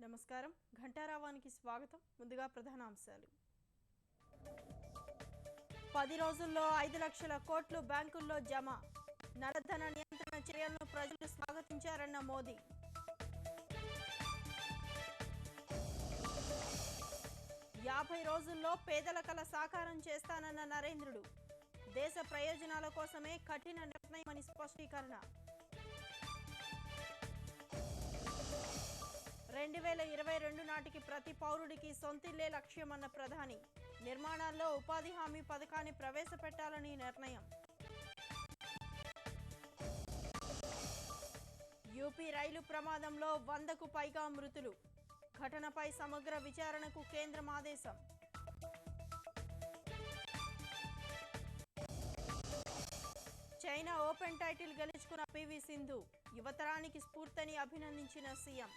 నమస్కారం ఘంటారావానికి స్వాగతం ముందుగా ప్రధానాంశాలు 10 రోజుల్లో 5 లక్షల కోట్లు బ్యాంకుల్లో జమ నల్లధన నియంత్రణ చర్యలను ప్రజలు స్వాగతించారన్న మోదీ యాభై రోజుల్లో పేదల కల సాకారం చేస్తానన్న నరేంద్రుడు దేశ ప్రయోజనాల కోసమే కఠిన నిర్ణయమని స్పష్టీకరణ 2022 నాటికి ప్రతి పౌరుడికి సొంతిల్లే లక్ష్యమన్న ప్రధాని నిర్మాణాల్లో ఉపాధి హామీ పథకాన్ని ప్రవేశపెట్టాలని నిర్ణయం యూపీ రైలు ప్రమాదంలో 100కు పైగా మృతులు ఘటనపై సమగ్ర విచారణకు కేంద్రం ఆదేశం చైనా ఓపెన్ టైటిల్ గెలుచుకున్న పివి సింధు యువతరానికి స్ఫూర్తిని అభినందించిన సీఎం